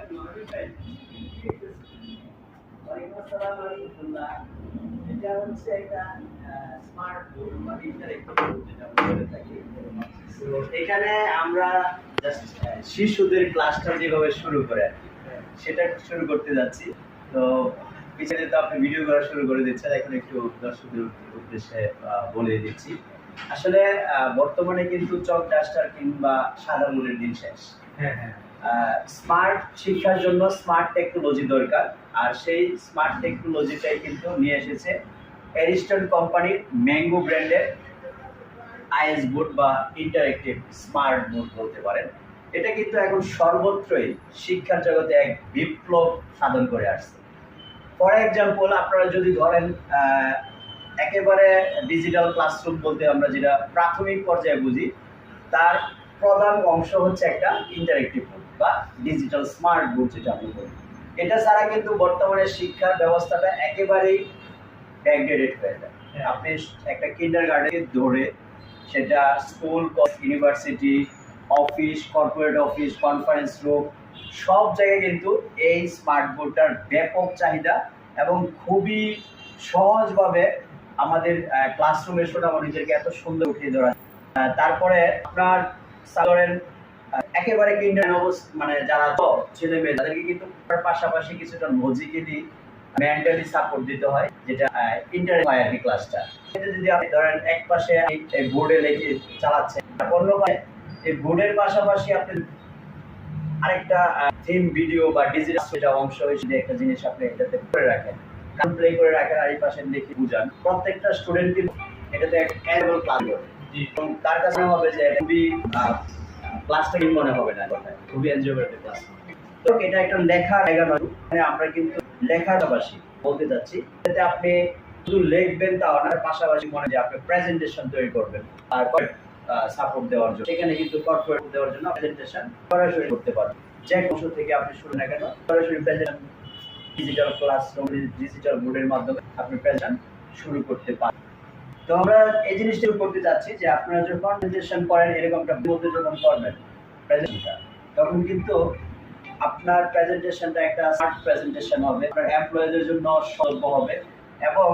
ওয়ালাইকুম আসসালাম ওয়া রাহমাতুল্লাহ। এটা হচ্ছে একটা স্মার্ট বোর্ড বা ইন্টারেক্টিভ বোর্ড যেটা আমরা বলে থাকি। তো এখানে আমরা জাস্ট শিশুদের ক্লাসটা যেভাবে শুরু করে আরকি, সেটা শুরু করতে যাচ্ছি। তো পিছনে তো আপনি ভিডিও করা শুরু করে দিচ্ছেন, এখন একটু দর্শকদের উদ্দেশ্যে বলে দিচ্ছি। আসলে বর্তমানে কিন্তু চক ডাস্টার কিংবা সাদা মূলের দিন শেষ। হ্যাঁ, হ্যাঁ। স্মার্ট শিক্ষার জন্য স্মার্ট টেকনোলজি দরকার, আর সেই স্মার্ট টেকনোলজিটাই কিন্তু নিয়ে এসেছে অ্যারিস্টন কোম্পানির ম্যাঙ্গো ব্র্যান্ডের আইএস বোর্ড বা ইন্টারেক্টিভ স্মার্ট বোর্ড বলতে পারেন। এটা কিন্তু এখন সর্বত্রই শিক্ষার জগতে এক বিপ্লব সাধন করে আসছে। ফর এক্সাম্পল, আপনারা যদি ধরেন একেবারে ডিজিটাল ক্লাসরুম বলতে আমরা যেটা প্রাথমিক পর্যায়ে বুঝি, তার প্রধান অংশ হচ্ছে একটা ইন্টারেক্টিভ বোর্ড বা ডিজিটাল স্মার্ট বোর্ড যেটা আমরা বলি। এটা ছাড়া কিন্তু বর্তমানে শিক্ষার ব্যবস্থাটা একেবারেই ব্যাকডেটেড হয়ে যায়। আপনি একটা কিন্ডারগার্টেন ধরে সেটা school, university, office, corporate office, conference room, সব জায়গায় কিন্তু এই স্মার্ট বোর্ডটার ব্যাপক চাহিদা এবং খুবই সহজভাবে আমাদের ক্লাসরুমে সোনামণিদেরকে এত সুন্দর উঠিয়ে ধরা। তারপরে আপনার ধরেন একেবারে মানে যারা তো ছেলে মেয়ে তাদেরকে কিন্তু পাশাপাশি কিছুটা লজিক্যালি মেন্টালি সাপোর্ট দিতে হয়, যেটা ইন্টারেস্ট হয় আর কি ক্লাসটা। এটা যদি আপনি ধরেন এক পাশে বোর্ডে লিখে চালাচ্ছেন, অন্য পাশে এই বোর্ডের পাশাপাশি আপনি আরেকটা থিম ভিডিও বা ডিজিটাল অংশ হিসেবে একটা জিনিস আপনি এটাতে করে রাখেন, প্লে করে রাখেন, আর এই পাশে লিখে বুঝান। প্রত্যেকটা স্টুডেন্ট কিন্তু এটাতে একটা অ্যানুয়াল ক্লাস করে, এবং তার কাছে হবে যে এটা খুবই ক্লাসটা কি মনে হবে না, খুবই এনজয় করতে ক্লাস। তো এটা একটা লেখার জায়গা নয়, মানে আমরা কিন্তু লেখার পাশাপাশি বলতে যাচ্ছি যাতে আপনি শুধু লিখবেন তা না, পাশাপাশি মনে যে আপনি প্রেজেন্টেশন তৈরি করবেন আর সাপোর্ট দেওয়ার জন্য, সেখানে কিন্তু কর্পোরেট দেওয়ার জন্য প্রেজেন্টেশন সরাসরি করতে পারবেন। যে অংশ থেকে আপনি শুরু না কেন সরাসরি প্রেজেন্টেশন ডিজিটাল ক্লাসরুম, ডিজিটাল বোর্ডের মাধ্যমে আপনি প্রেজেন্টেশন শুরু করতে পারেন। তো আমরা এই জিনিসটা করতে যাচ্ছি যে আপনারা যখন প্রেজেন্টেশন করেন, এরকম একটা মধ্যে যখন করবেন প্রেজেন্টেশন, তখন কিন্তু আপনার প্রেজেন্টেশনটা একটা স্মার্ট প্রেজেন্টেশন হবে, আপনার এমপ্লয়ীদের জন্য সহজ হবে এবং